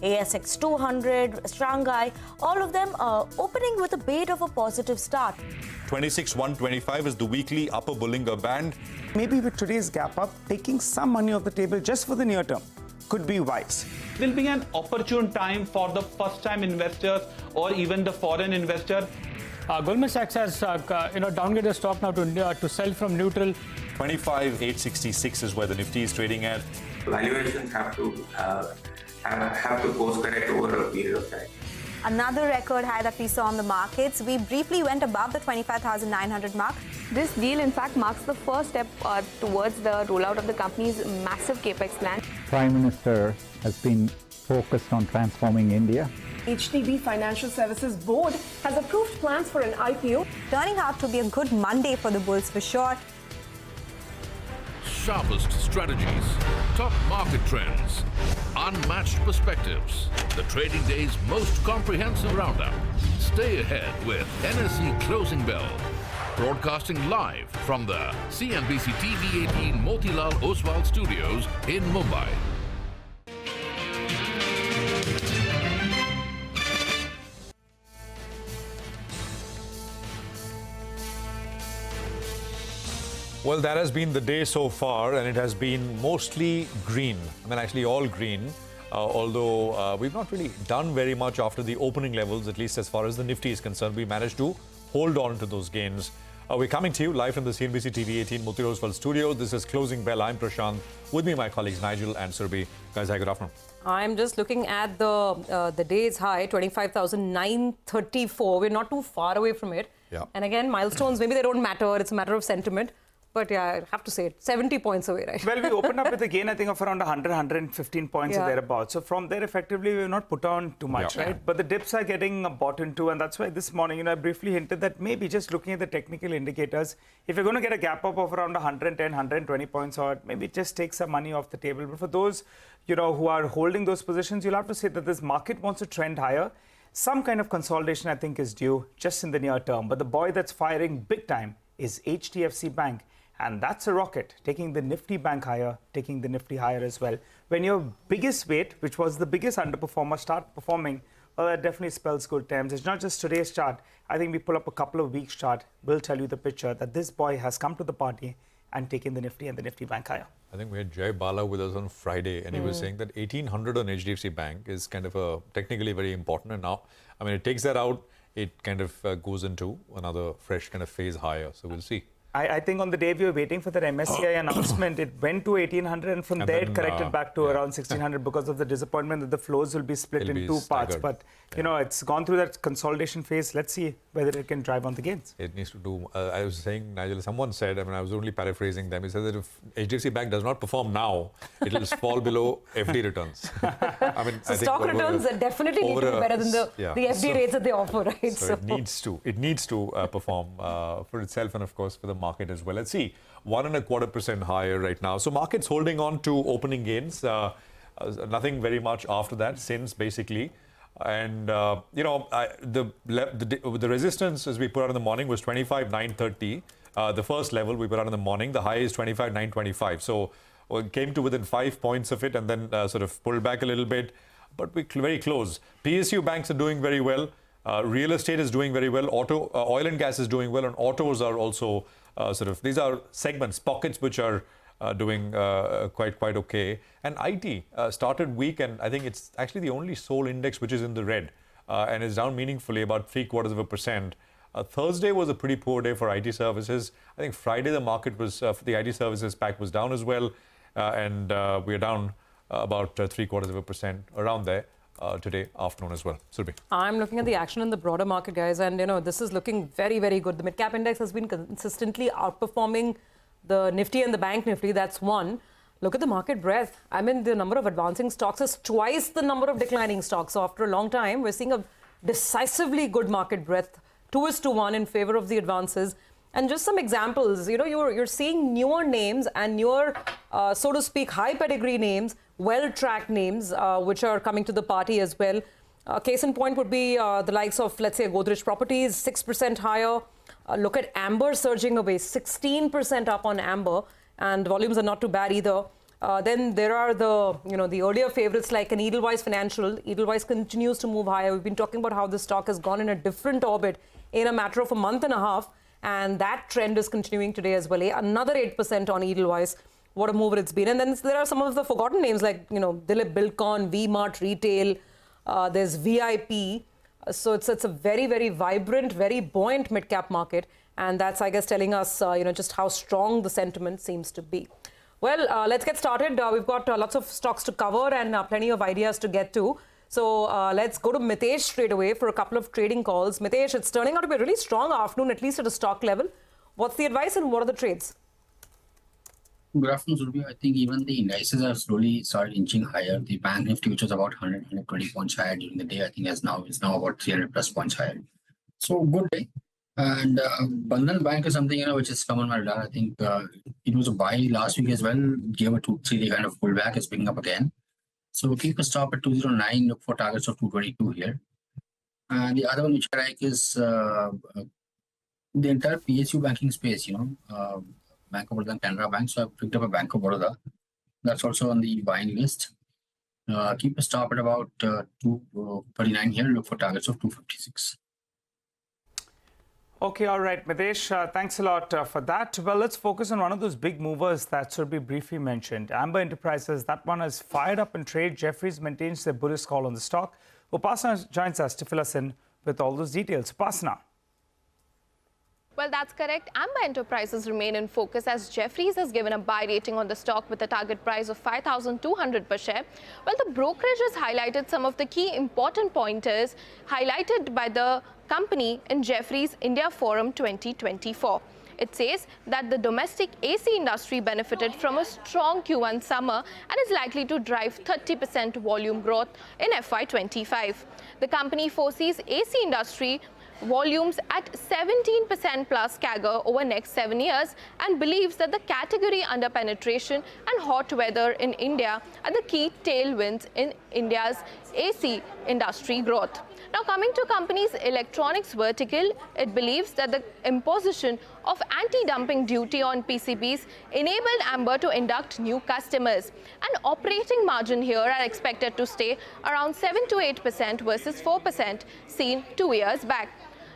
ASX 200, Shanghai, all of them opening with a bit of a positive start. 26,125 is the weekly upper Bollinger Band. Maybe with today's gap up, taking some money off the table just for the near term could be wise. It will be an opportune time for the first-time investors or even the foreign investor. Goldman Sachs has downgraded the stock now to sell from neutral. 25,866 is where the Nifty is trading at. Valuations have to course correct over a period of time. Another record high that we saw on the markets. We briefly went above the 25,900 mark. This deal, in fact, marks the first step towards the rollout of the company's massive Capex plan. Prime Minister has been focused on transforming India. HDFC Financial Services Board has approved plans for an IPO. Turning out to be a good Monday for the bulls for sure. Sharpest strategies, top market trends, unmatched perspectives. The trading day's most comprehensive roundup. Stay ahead with NSE Closing Bell. Broadcasting live from the CNBC-TV18 Motilal Oswal Studios in Mumbai. Well, that has been the day so far, and it has been mostly green. I mean, actually all green, although we've not really done very much after the opening levels, at least as far as the Nifty is concerned. We managed to hold on to those gains. We're coming to you live from the CNBC-TV18 Motilal Oswal Studio. This is Closing Bell. I'm Prashant. With me, my colleagues Nigel and Surbhi. Guys, hi, good afternoon. I'm just looking at the day's high, 25,934. We're not too far away from it. Yeah. And again, milestones, maybe they don't matter. It's a matter of sentiment. But yeah, I have to say it, 70 points away, right? Well, we opened up with a gain, I think, of around 100, 115 points or thereabouts. So from there, effectively, we've not put on too much, right? But the dips are getting bought into, and that's why this morning, I briefly hinted that maybe just looking at the technical indicators, if you're going to get a gap up of around 110, 120 points, or maybe just take some money off the table. But for those, who are holding those positions, you'll have to say that this market wants to trend higher. Some kind of consolidation, I think, is due just in the near term. But the boy that's firing big time is HDFC Bank. And that's a rocket, taking the Nifty bank higher, taking the Nifty higher as well. When your biggest weight, which was the biggest underperformer, start performing, well, that definitely spells good times. It's not just today's chart. I think we pull up a couple of weeks chart. We'll tell you the picture that this boy has come to the party and taken the Nifty and the Nifty bank higher. I think we had Jay Bala with us on Friday, and he was saying that 1,800 on HDFC Bank is kind of technically very important. And now, I mean, it takes that out, it kind of goes into another fresh kind of phase higher. So we'll see. I think on the day we were waiting for that MSCI announcement, it went to 1,800, and from there it corrected back to around 1,600 because of the disappointment that the flows will be split in two parts. But, it's gone through that consolidation phase. Let's see whether it can drive on the gains. It needs to do, I was saying, Nigel, someone said, I mean, I was only paraphrasing them. He said that if HDFC Bank does not perform now, it will fall below FD returns. I mean, so stock returns definitely need to be better than the FD rates that they offer, right? So it needs to perform for itself and, of course, for the market as well. Let's see, 1.25% higher right now. So markets holding on to opening gains. Nothing very much after that since basically. And, the resistance as we put out in the morning was 25,930. The first level we put out in the morning, the high is 25,925. So it came to within 5 points of it and then sort of pulled back a little bit. But we're very close. PSU banks are doing very well. Real estate is doing very well. Oil and gas is doing well. And autos are also these are segments, pockets which are doing quite okay. And IT started weak, and I think it's actually the only sole index which is in the red and is down meaningfully, about 0.75%. Thursday was a pretty poor day for IT services. I think Friday the market was, the IT services pack was down as well, and we are down about 0.75% around there. Today afternoon as well. Surbhi. I'm looking at the action in the broader market, guys, and this is looking very, very good. The mid-cap index has been consistently outperforming the Nifty and the Bank Nifty. That's one. Look at the market breadth. I mean, the number of advancing stocks is twice the number of declining stocks. So after a long time, we're seeing a decisively good market breadth, 2:1 in favor of the advances. And just some examples, you're seeing newer names and newer, so to speak, high pedigree names, well-tracked names, which are coming to the party as well. Case in point would be the likes of, let's say, Godrej Properties, 6% higher. Look at Amber surging away, 16% up on Amber, and volumes are not too bad either. Then there are the earlier favorites like an Edelweiss Financial. Edelweiss continues to move higher. We've been talking about how the stock has gone in a different orbit in a matter of a month and a half, and that trend is continuing today as well. Another 8% on Edelweiss. What a mover it's been. And then there are some of the forgotten names like Dilip Bilkon, V-Mart Retail. There's VIP. So it's a very, very vibrant, very buoyant mid-cap market, and that's, I guess, telling us just how strong the sentiment seems to be. Well, let's get started. We've got lots of stocks to cover and plenty of ideas to get to. So let's go to Mitesh straight away for a couple of trading calls. Mitesh, it's turning out to be a really strong afternoon, at least at a stock level. What's the advice and what are the trades? Good afternoon, Surabhi. I think even the indices have slowly started inching higher. The Bank Nifty, which was about 120 points higher during the day, I think is now about 300 plus points higher. So good day. And Bandhan Bank is something which has come on my radar. I think it was a buy last week as well. Gave a 2-3 day kind of pullback. It's picking up again. So keep a stop at 209. Look for targets of 222 here. And the other one which I like is the entire PSU banking space. Bank of Baroda and Canara Bank. So I picked up a Bank of Baroda. That's also on the buying list. Keep a stop at about 239 here. Look for targets of 256. Okay, all right, Mitesh, thanks a lot for that. Well, let's focus on one of those big movers that Surabhi briefly mentioned. Amber Enterprises, that one has fired up in trade. Jefferies maintains their bullish call on the stock. Upasana joins us to fill us in with all those details. Upasana. Well, that's correct. Amber Enterprises remain in focus as Jefferies has given a buy rating on the stock with a target price of 5,200 per share. Well, the brokerage has highlighted some of the key important pointers highlighted by the company in Jefferies India Forum 2024. It says that the domestic AC industry benefited from a strong Q1 summer and is likely to drive 30% volume growth in FY25. The company foresees AC industry volumes at 17% plus CAGR over next 7 years and believes that the category under penetration and hot weather in India are the key tailwinds in India's AC industry growth. Now, coming to company's electronics vertical, it believes that the imposition of anti-dumping duty on PCBs enabled Amber to induct new customers. And operating margin here are expected to stay around 7 to 8% versus 4% seen 2 years back.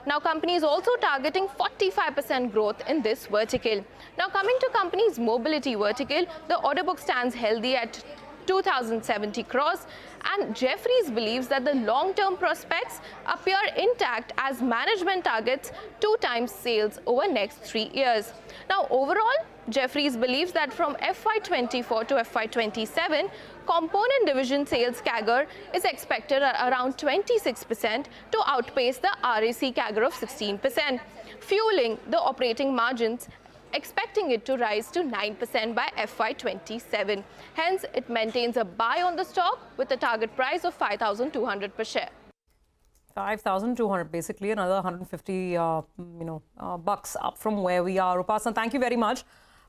Now, company is also targeting 45% growth in this vertical. Now, coming to company's mobility vertical, the order book stands healthy at 2,070 crores, and Jefferies believes that the long-term prospects appear intact as management targets 2 times sales over next 3 years. Now, overall, Jefferies believes that from FY24 to FY27, component division sales CAGR is expected at around 26% to outpace the RAC CAGR of 16%, fueling the operating margins, expecting it to rise to 9% by FY27. Hence, it maintains a buy on the stock with a target price of 5,200 per share. 5,200, basically another 150, bucks up from where we are. Upasana, thank you very much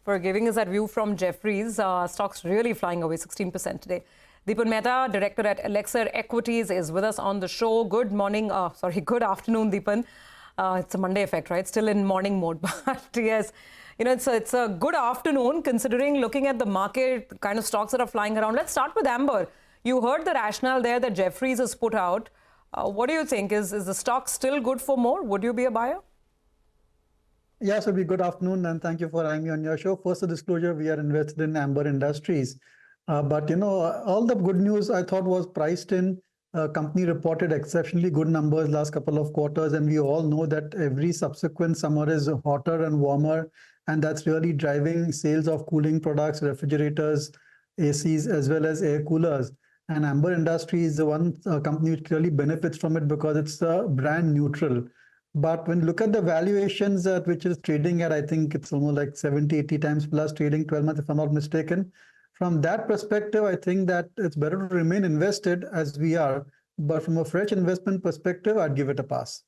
for giving us that view from Jefferies. Stocks really flying away, 16% today. Deepan Mehta, director at Elixir Equities, is with us on the show. Good morning, good afternoon, Deepan. It's a Monday effect, right? Still in morning mode, but yes. It's a good afternoon considering looking at the market, the kind of stocks that are flying around. Let's start with Amber. You heard the rationale there that Jefferies has put out. What do you think? Is the stock still good for more? Would you be a buyer? Yes, it'll be good afternoon and thank you for having me on your show. First, a disclosure, we are invested in Amber Industries. But all the good news I thought was priced in. Company reported exceptionally good numbers last couple of quarters, and we all know that every subsequent summer is hotter and warmer, and that's really driving sales of cooling products, refrigerators, ACs, as well as air coolers. And Amber Industries is the one company which clearly benefits from it because it's brand neutral. But when you look at the valuations at which is trading at, I think it's almost like 70, 80 times plus trading 12 months, if I'm not mistaken. From that perspective, I think that it's better to remain invested as we are. But from a fresh investment perspective, I'd give it a pass.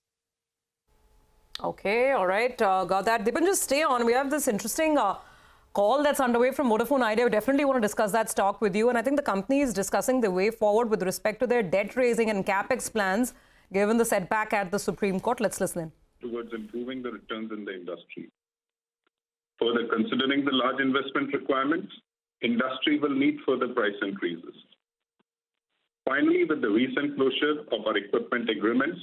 Okay, all right. Got that. Deepan, just stay on. We have this interesting call that's underway from Vodafone Idea. We definitely want to discuss that stock with you. And I think the company is discussing the way forward with respect to their debt raising and Capex plans, given the setback at the Supreme Court. Let's listen in. Towards improving the returns in the industry. Further, considering the large investment requirements, industry will need further price increases. Finally, with the recent closure of our equipment agreements,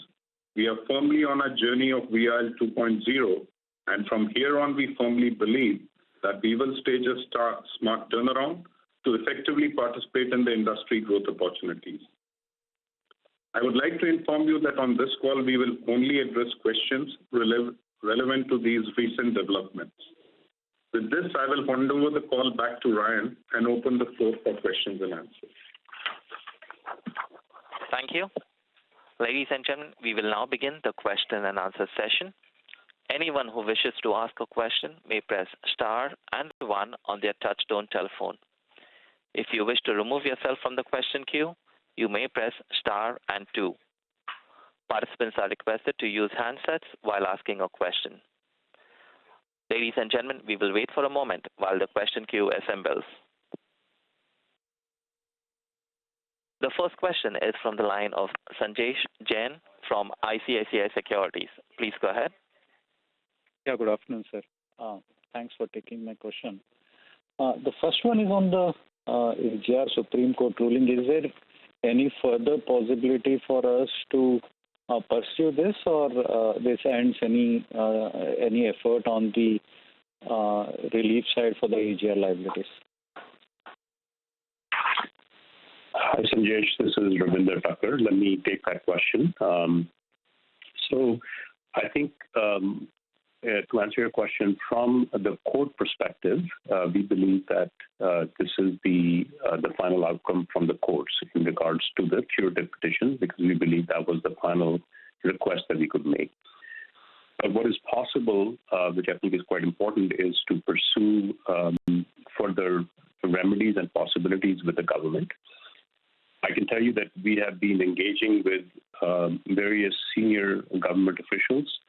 we are firmly on our journey of VIL 2.0, and from here on, we firmly believe that we will stage a smart turnaround to effectively participate in the industry growth opportunities. I would like to inform you that on this call, we will only address questions relevant to these recent developments. With this, I will hand over the call back to Ryan and open the floor for questions and answers. Thank you. Ladies and gentlemen, we will now begin the question and answer session. Anyone who wishes to ask a question may press star and 1 on their touchtone telephone. If you wish to remove yourself from the question queue, you may press star and 2. Participants are requested to use handsets while asking a question. Ladies and gentlemen, we will wait for a moment while the question queue assembles. The first question is from the line of Sanjesh Jain from ICICI Securities. Please go ahead. Yeah, good afternoon, sir. Thanks for taking my question. The first one is on the AGR Supreme Court ruling. Is there any further possibility for us to pursue this, or this ends any effort on the relief side for the AGR liabilities? Hi, Sanjesh. This is Ravinder Tucker. Let me take that question. So I think to answer your question, from the court perspective, we believe that this is the final outcome from the courts in regards to the curative petition, because we believe that was the final request that we could make. But what is possible, which I think is quite important, is to pursue further remedies and possibilities with the government. I can tell you that we have been engaging with various senior government officials.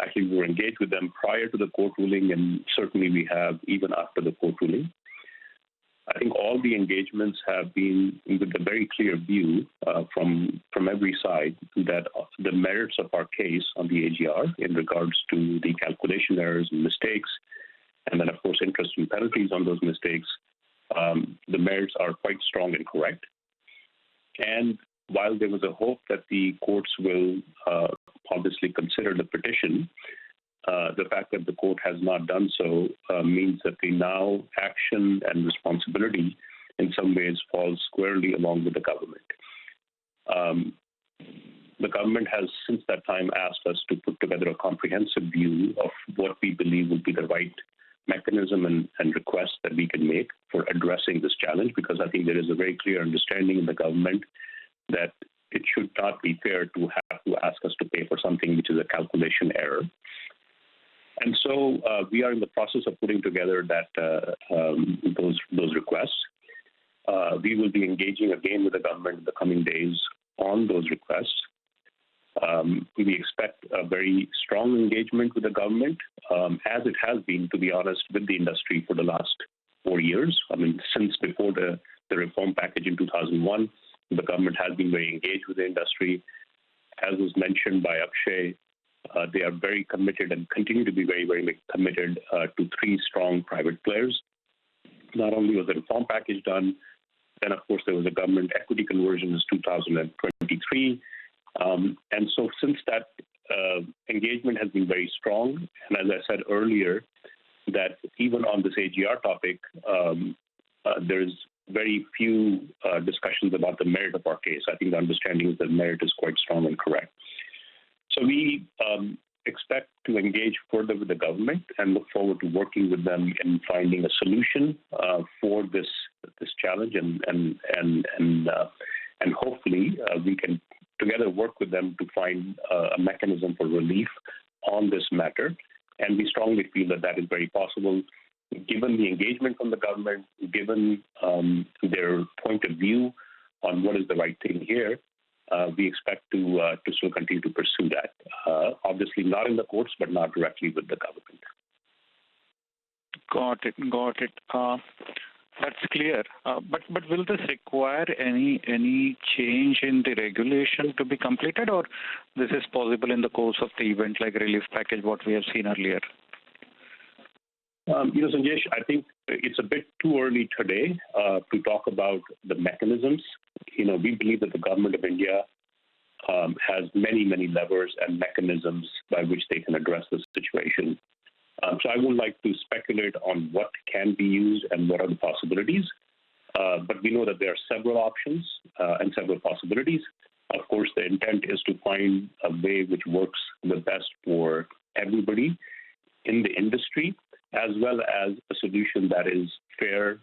Actually, we were engaged with them prior to the court ruling, and certainly we have even after the court ruling. I think all the engagements have been with a very clear view from every side that the merits of our case on the AGR in regards to the calculation errors and mistakes, and then, of course, interest and penalties on those mistakes, the merits are quite strong and correct. And while there was a hope that the courts will obviously consider the petition, the fact that the court has not done so means that the now action and responsibility in some ways falls squarely along with the government. The government has since that time asked us to put together a comprehensive view of what we believe will be the right mechanism and requests that we can make for addressing this challenge, because I think there is a very clear understanding in the government that it should not be fair to have to ask us to pay for something which is a calculation error. And so we are in the process of putting together those requests. We will be engaging again with the government in the coming days on those requests. We expect a very strong engagement with the government, as it has been, to be honest, with the industry for the last 4 years. I mean, since before the reform package in 2001, the government has been very engaged with the industry. As was mentioned by Akshay, they are very committed and continue to be very, very committed to 3 strong private players. Not only was the reform package done, then, of course, there was a government equity conversion in 2023. And so since that engagement has been very strong, and as I said earlier, that even on this AGR topic, there's very few discussions about the merit of our case. I think the understanding is that merit is quite strong and correct. So we expect to engage further with the government and look forward to working with them in finding a solution for this challenge, and hopefully we can together work with them to find a mechanism for relief on this matter. And we strongly feel that that is very possible, given the engagement from the government, given their point of view on what is the right thing here. We expect to still continue to pursue that. Obviously not in the courts, but not directly with the government. Got it. That's clear. But will this require any change in the regulation to be completed, or this is possible in the course of the event, like relief package, what we have seen earlier? Sanjesh, I think it's a bit too early today to talk about the mechanisms. We believe that the government of India has many, many levers and mechanisms by which they can address this situation. So I would like to speculate on what can be used and what are the possibilities. But we know that there are several options and several possibilities. Of course, the intent is to find a way which works the best for everybody in the industry, as well as a solution that is fair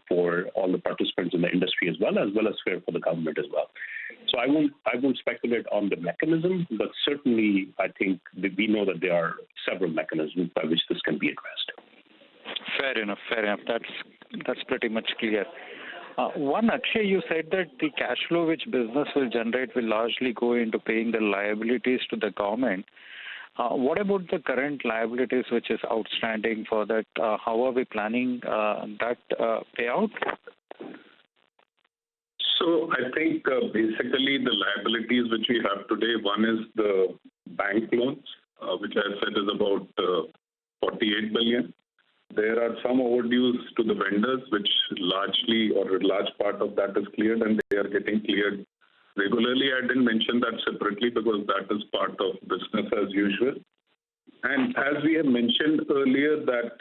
for all the participants in the industry as well as fair for the government as well. So I won't speculate on the mechanism, but certainly I think that we know that there are several mechanisms by which this can be addressed. Fair enough. That's pretty much clear. One, Akshay, you said that the cash flow which business will generate will largely go into paying the liabilities to the government. What about the current liabilities which is outstanding for that? How are we planning that payout? So I think basically the liabilities which we have today, one is the bank loans, which I said is about 48 billion. There are some overdues to the vendors, which largely or a large part of that is cleared, and they are getting cleared regularly. I didn't mention that separately because that is part of business as usual. And as we have mentioned earlier, that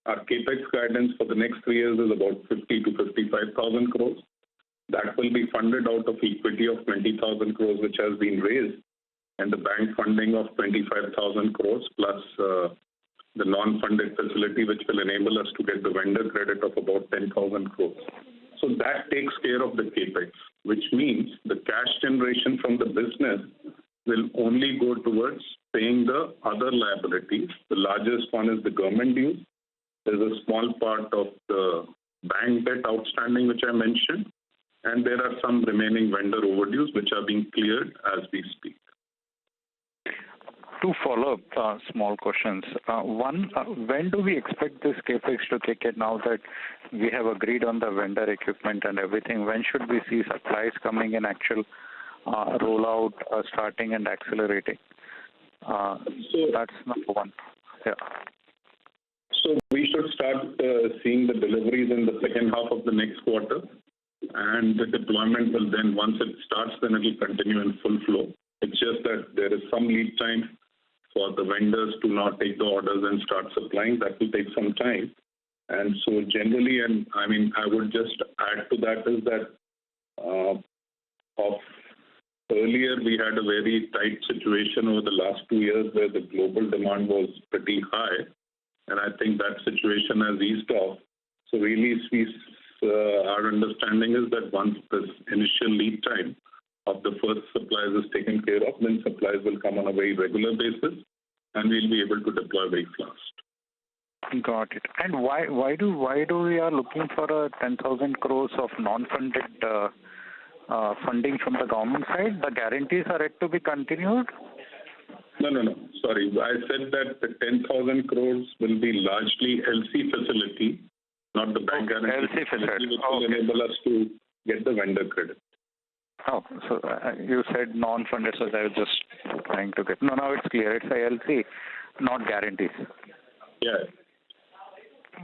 our Capex guidance for the next 3 years is about 50 to 55,000 crores. That will be funded out of equity of 20,000 crores, which has been raised, and the bank funding of 25,000 crores plus the non-funded facility, which will enable us to get the vendor credit of about 10,000 crores. So that takes care of the Capex, which means the cash generation from the business will only go towards paying the other liabilities. The largest one is the government dues. There's a small part of the bank debt outstanding, which I mentioned, and there are some remaining vendor overdues, which are being cleared as we speak. Two follow-up small questions. One, when do we expect this Capex to kick in now that we have agreed on the vendor equipment and everything? When should we see supplies coming in, actual rollout starting and accelerating? That's number one. Yeah. So we should start seeing the deliveries in the second half of the next quarter, and the deployment will then, once it starts, then it will continue in full flow. It's just that there is some lead time for the vendors to now take the orders and start supplying. That will take some time. And so generally, and I mean, I would just add to that is that of earlier, we had a very tight situation over the last 2 years where the global demand was pretty high. And I think that situation has eased off. So really, our understanding is that once this initial lead time of the first supplies is taken care of, then supplies will come on a very regular basis, and we'll be able to deploy very fast. Got it. And why do we are looking for a 10,000 crores of non-funded funding from the government side? The guarantees are yet to be continued? No. Sorry. I said that the 10,000 crores will be largely LC facility, not the bank guarantee. LC facility, which will enable us to get the vendor credit. Oh, so you said non-funded, so I was just trying to get... No, now it's clear. It's a LC, not guarantees. Yeah.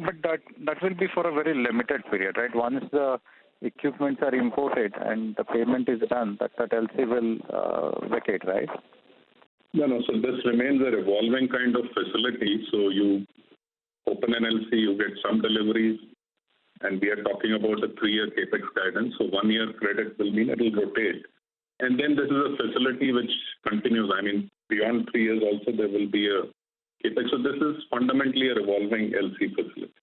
But that will be for a very limited period, right? Once the equipments are imported and the payment is done, that LC will vacate, right? No. So this remains a revolving kind of facility. So you open an LC, you get some deliveries, and we are talking about a 3-year Capex guidance. So 1 year credit will mean it will rotate. And then this is a facility which continues. I mean, beyond 3 years also there will be a Capex. So this is fundamentally a revolving LC facility.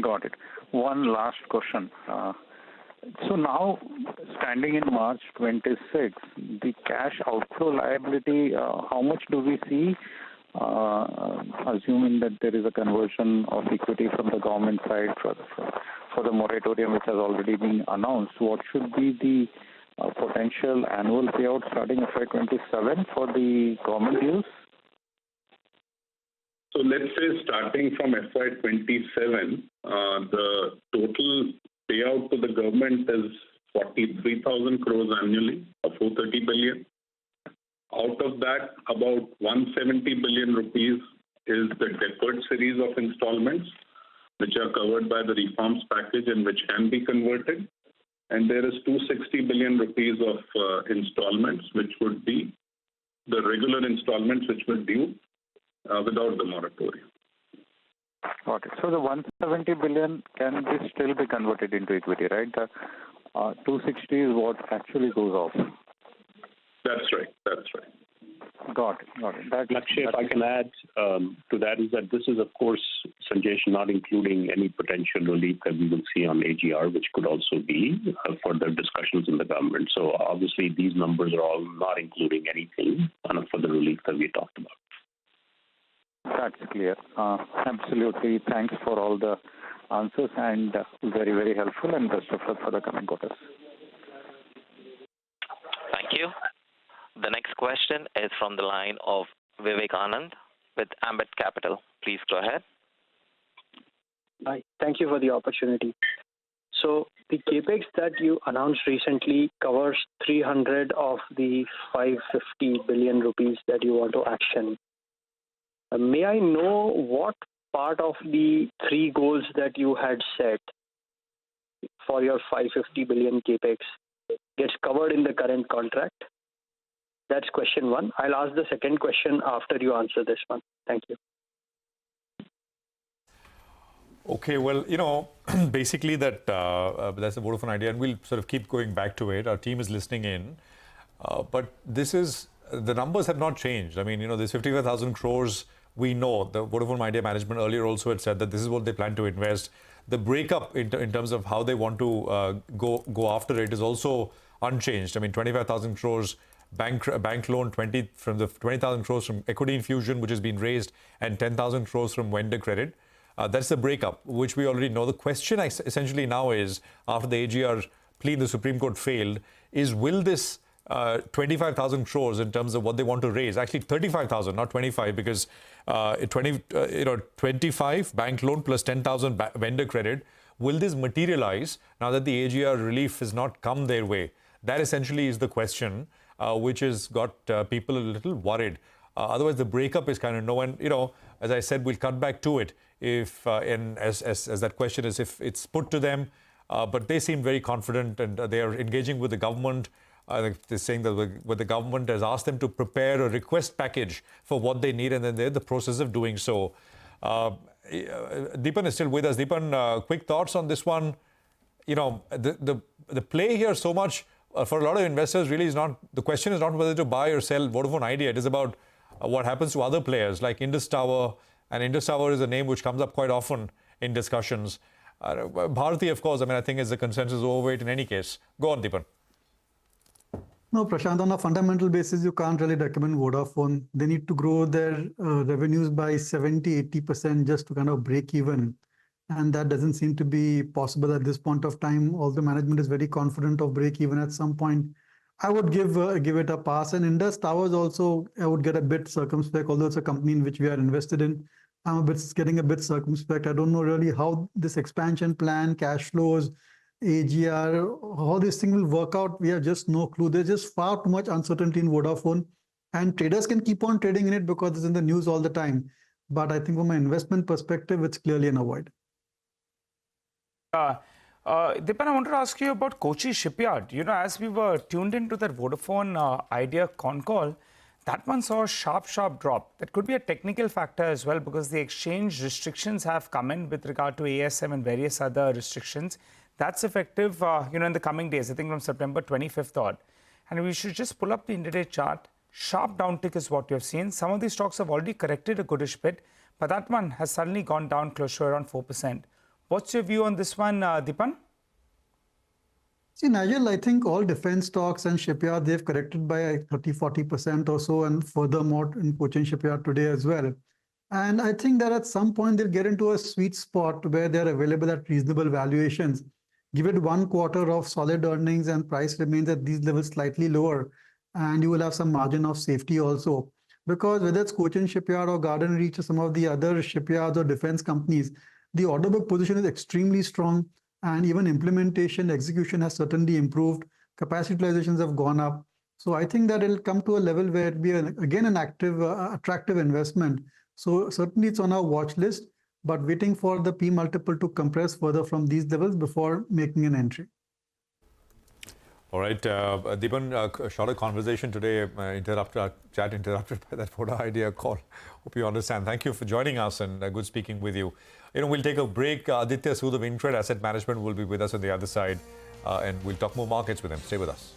Got it. One last question. So now, standing in March 26, the cash outflow liability, how much do we see, assuming that there is a conversion of equity from the government side for the moratorium which has already been announced? What should be the potential annual payout starting FY27 for the government dues? So let's say starting from FY27, the total payout to the government is 43,000 crores annually, or 430 billion. Out of that, about 170 billion rupees is the deferred series of installments, which are covered by the reforms package and which can be converted. And there is 260 billion rupees of installments, which would be the regular installments which were due without the moratorium. Got it. So the 170 billion can this still be converted into equity, right? The 260 is what actually goes off. That's right. That's right. Got it. Got it. Lakshay, if I can add to that, is that this is, of course, Sanjesh, not including any potential relief that we will see on AGR, which could also be further discussions in the government. So obviously, these numbers are all not including anything for the relief that we talked about. That's clear. Absolutely. Thanks for all the answers and very, very helpful, and best of luck for the coming quarters. Thank you. The next question is from the line of Vivek Anand with Ambit Capital. Please go ahead. Hi. Thank you for the opportunity. So the Capex that you announced recently covers 300 of the 550 billion rupees that you want to action. May I know what part of the three goals that you had set for your 550 billion Capex gets covered in the current contract? That's question one. I'll ask the second question after you answer this one. Thank you. Okay, well, basically that's the Vodafone Idea, and we'll sort of keep going back to it. Our team is listening in. But the numbers have not changed. I mean, this 55,000 crores, we know. The Vodafone Idea management earlier also had said that this is what they plan to invest. The breakup in terms of how they want to go after it is also unchanged. I mean, 25,000 crores bank loan, 20,000 crores from equity infusion, which has been raised, and 10,000 crores from vendor credit. That's the breakup, which we already know. The question essentially now is, after the AGR plea in the Supreme Court failed, is will this 25,000 crores in terms of what they want to raise, actually 35,000, not 25, because 25 bank loan plus 10,000 vendor credit, will this materialize now that the AGR relief has not come their way? That essentially is the question, which has got people a little worried. Otherwise, the breakup is kind of no one, as I said, we'll cut back to it if, and as that question is, if it's put to them, but they seem very confident and they are engaging with the government. They're saying that the government has asked them to prepare a request package for what they need, and then they're in the process of doing so. Deepan is still with us. Deepan, quick thoughts on this one. The play here so much for a lot of investors really is not, the question is not whether to buy or sell Vodafone Idea. It is about what happens to other players like Indus Tower, and Indus Tower is a name which comes up quite often in discussions. Bharti, of course, I think is the consensus overweight in any case. Go on, Deepan. No, Prashant, on a fundamental basis, you can't really recommend Vodafone. They need to grow their revenues by 70-80% just to kind of break even. And that doesn't seem to be possible at this point of time. Although management is very confident of break even at some point, I would give it a pass. And Indus Towers also, I would get a bit circumspect, although it's a company in which we are invested in. I'm getting a bit circumspect. I don't know really how this expansion plan, cash flows, AGR, how this thing will work out. We have just no clue. There's just far too much uncertainty in Vodafone, and traders can keep on trading in it because it's in the news all the time. But I think from an investment perspective, it's clearly an avoid. Deepan, I wanted to ask you about Kochi Shipyard. As we were tuned into that Vodafone Idea con call, that one saw a sharp drop. That could be a technical factor as well, because the exchange restrictions have come in with regard to ASM and various other restrictions. That's effective, in the coming days, I think from September 25th on. And we should just pull up the intraday chart. Sharp downtick is what you've seen. Some of these stocks have already corrected a goodish bit, but that one has suddenly gone down close to around 4%. What's your view on this one, Deepan? See, Nigel, I think all defense stocks and shipyard, they've corrected by 30-40% or so, and furthermore in Cochin Shipyard today as well. And I think that at some point they'll get into a sweet spot where they're available at reasonable valuations. Give it 1 quarter of solid earnings and price remains at these levels slightly lower, and you will have some margin of safety also. Because whether it's Cochin Shipyard or Garden Reach or some of the other shipyards or defense companies, the order book position is extremely strong, and even implementation, execution has certainly improved. Capacity utilizations have gone up. So I think that it'll come to a level where it'll be, again, an active, attractive investment So certainly it's on our watch list, but waiting for the P multiple to compress further from these levels before making an entry. All right, Deepan, a shorter conversation today, chat interrupted by that Vodafone Idea call. Hope you understand. Thank you for joining us and good speaking with you. We'll take a break. Aditya Sood of InCred Asset Management will be with us on the other side and we'll talk more markets with him. Stay with us.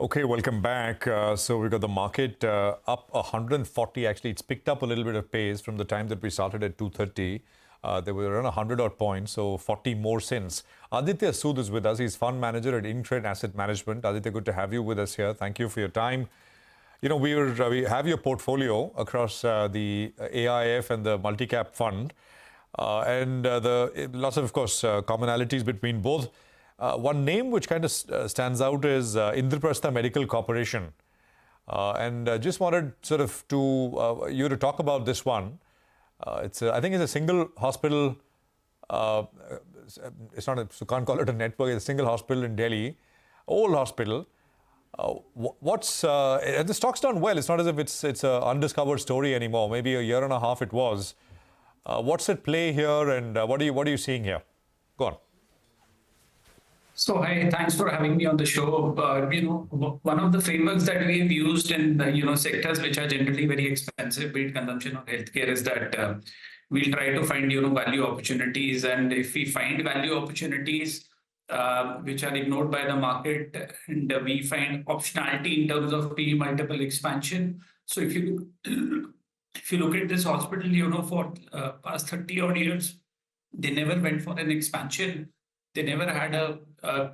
Okay, welcome back. So we've got the market up 140. Actually, it's picked up a little bit of pace from the time that we started at 230. There were around 100 odd points, so 40 more since. Aditya Sood is with us. He's fund manager at InCred Asset Management. Aditya, good to have you with us here. Thank you for your time. We have your portfolio across the AIF and the multi-cap fund, and lots of course, commonalities between both. One name which kind of stands out is Indraprastha Medical Corporation. And just wanted sort of you to talk about this one. I think it's a single hospital. It's not so can't call it a network. It's a single hospital in Delhi, old hospital. The stock's done well. It's not as if it's an undiscovered story anymore. Maybe a year and a half it was. What's at play here, and what are you seeing here? Go on. So, hi, thanks for having me on the show. One of the frameworks that we've used in sectors which are generally very expensive, be it consumption or healthcare, is that we'll try to find value opportunities, and if we find value opportunities which are ignored by the market, and we find optionality in terms of PE multiple expansion. So if you look at this hospital, for past 30 odd years, they never went for an expansion. They never had a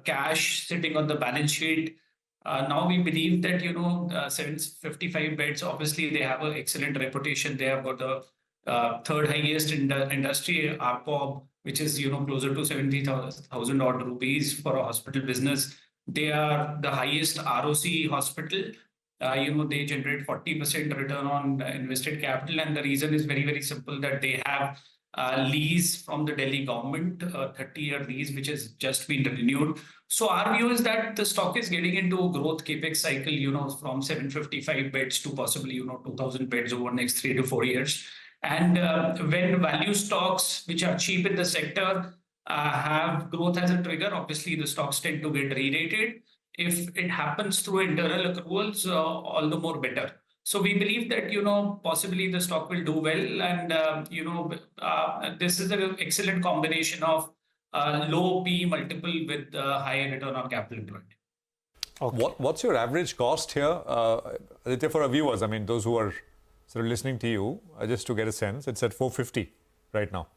cash sitting on the balance sheet. Now we believe that 755 beds. Obviously, they have an excellent reputation. They have got the third highest in the industry ARPOB, which is closer to 70,000 odd rupees for a hospital business. They are the highest ROC hospital. They generate 40% return on invested capital, and the reason is very, very simple, that they have lease from the Delhi government, 30-year lease, which has just been renewed. So our view is that the stock is getting into a growth Capex cycle, from 755 beds to possibly, 2,000 beds over the next 3 to 4 years. And when value stocks, which are cheap in the sector, have growth as a trigger, obviously the stocks tend to get re-rated. If it happens through internal accruals, all the more better. So we believe that, possibly the stock will do well. And, this is an excellent combination of low P multiple with high return on capital employed. Okay. What's your average cost here? Aditya, for our viewers, I mean, those who are sort of listening to you, just to get a sense, it's at 450 right now.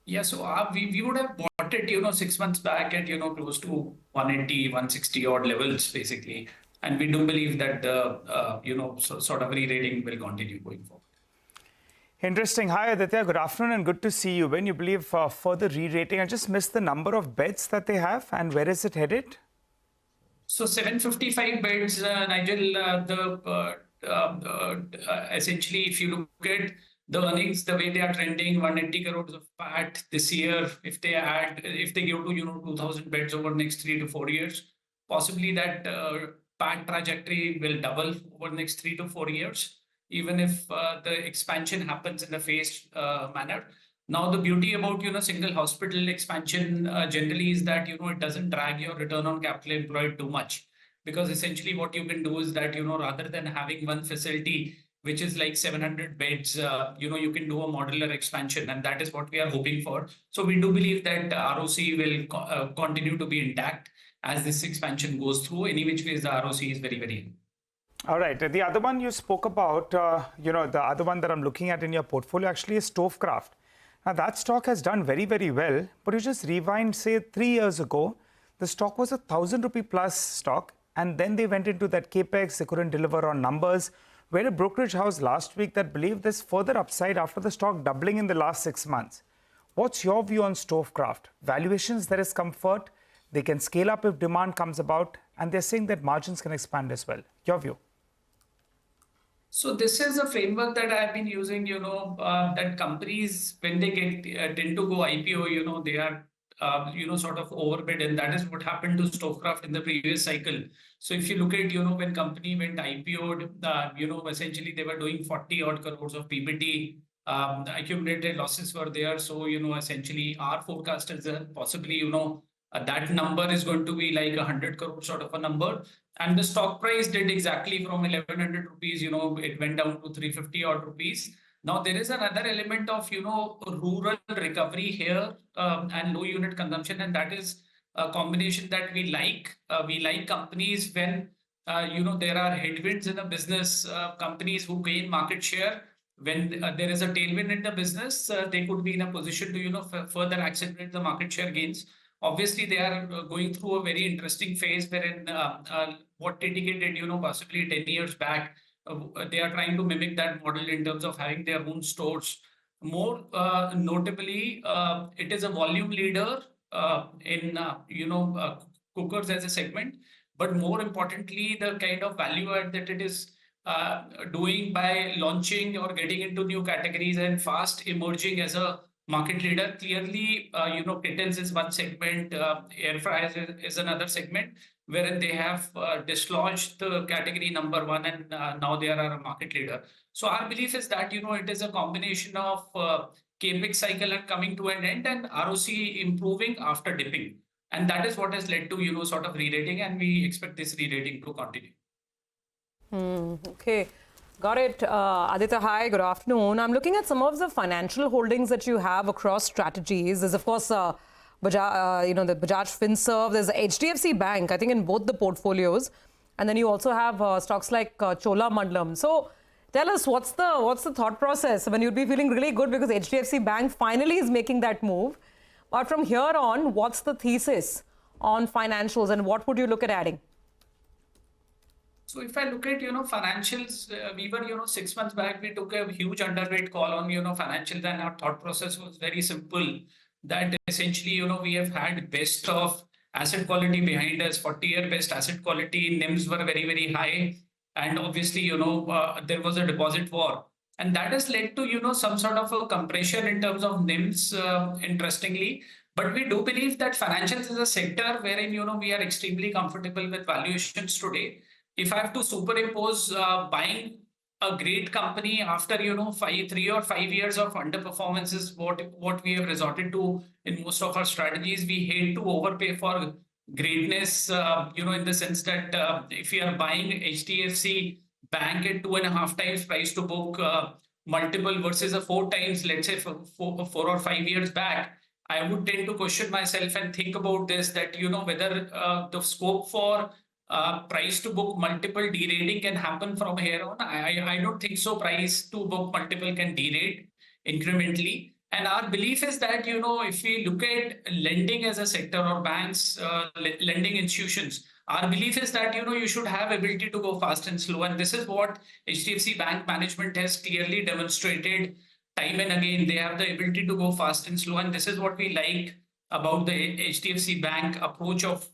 Yeah, so we would have bought it, 6 months back at, close to 180, 160 odd levels, basically. And we do believe that the, sort of re-rating will continue going forward. Interesting. Hi, Aditya. Good afternoon and good to see you. When you believe further re-rating, I just missed the number of beds that they have and where is it headed? So 755 beds, Nigel, essentially, if you look at the earnings, the way they are trending, 180 crores of PAT this year, if they go to, 2,000 beds over the next 3 to 4 years, possibly that PAT trajectory will double over the next 3 to 4 years, even if the expansion happens in a phased manner. Now, the beauty about, single hospital expansion generally is that, it doesn't drag your return on capital employed too much. Because essentially what you can do is that, rather than having one facility, which is like 700 beds, you can do a modular expansion. And that is what we are hoping for. So we do believe that ROC will continue to be intact as this expansion goes through. Any which ways, the ROC is very, very. All right. The other one you spoke about, the other one that I'm looking at in your portfolio actually is Stovecraft. Now, that stock has done very, very well. But you just rewind, say, 3 years ago, the stock was 1,000 rupee plus stock. And then they went into that Capex. They couldn't deliver on numbers. We had a brokerage house last week that believed there's further upside after the stock doubling in the last 6 months. What's your view on Stovecraft? Valuations, there is comfort. They can scale up if demand comes about. And they're saying that margins can expand as well. Your view? So this is a framework that I've been using, that companies, when they tend to go IPO, they are, sort of overbid. And that is what happened to Stovecraft in the previous cycle. So if you look at, when company went IPO'd, essentially they were doing 40 odd crores of PBT. Accumulated losses were there. So, essentially our forecast is that possibly, that number is going to be like 100 crore sort of a number. And the stock price did exactly from 1,100 rupees, it went down to 350 odd rupees. Now, there is another element of, rural recovery here and low unit consumption. And that is a combination that we like. We like companies when, there are headwinds in a business, companies who gain market share. When there is a tailwind in the business, they could be in a position to, further accelerate the market share gains. Obviously, they are going through a very interesting phase wherein what TTK did, possibly 10 years back, they are trying to mimic that model in terms of having their own stores. More notably, it is a volume leader in, cookers as a segment. But more importantly, the kind of value add that it is doing by launching or getting into new categories and fast emerging as a market leader. Clearly, kettles is one segment, air fryers is another segment, wherein they have dislodged the category number 1 and now they are a market leader. So our belief is that, it is a combination of Capex cycle coming to an end and ROC improving after dipping. And that is what has led to, sort of re-rating, and we expect this re-rating to continue. Okay. Got it. Aditya, hi, good afternoon. I'm looking at some of the financial holdings that you have across strategies. There's, of course, the Bajaj Finserv. There's HDFC Bank, I think, in both the portfolios. And then you also have stocks like Chola Mandalam. So tell us, what's the thought process when you'd be feeling really good because HDFC Bank finally is making that move? But from here on, what's the thesis on financials and what would you look at adding? So if I look at, financials, we were, 6 months back, we took a huge underweight call on, financials, and our thought process was very simple, that essentially, we have had best of asset quality behind us, 40-year best asset quality, NIMs were very, very high. And obviously, there was a deposit war. And that has led to, some sort of a compression in terms of NIMs, interestingly. But we do believe that financials is a sector wherein, we are extremely comfortable with valuations today. If I have to superimpose buying a great company after, 3 or 5 years of underperformance is what we have resorted to in most of our strategies. We hate to overpay for greatness, in the sense that if you are buying HDFC Bank at 2.5 times price to book multiple versus a 4 times, let's say 4 or 5 years back, I would tend to question myself and think about this, that, whether the scope for price to book multiple derating can happen from here on. I don't think so. Price to book multiple can derate incrementally. And our belief is that, if we look at lending as a sector or banks, lending institutions, our belief is that, you should have ability to go fast and slow. And this is what HDFC Bank management has clearly demonstrated time and again. They have the ability to go fast and slow. And this is what we like about the HDFC Bank approach of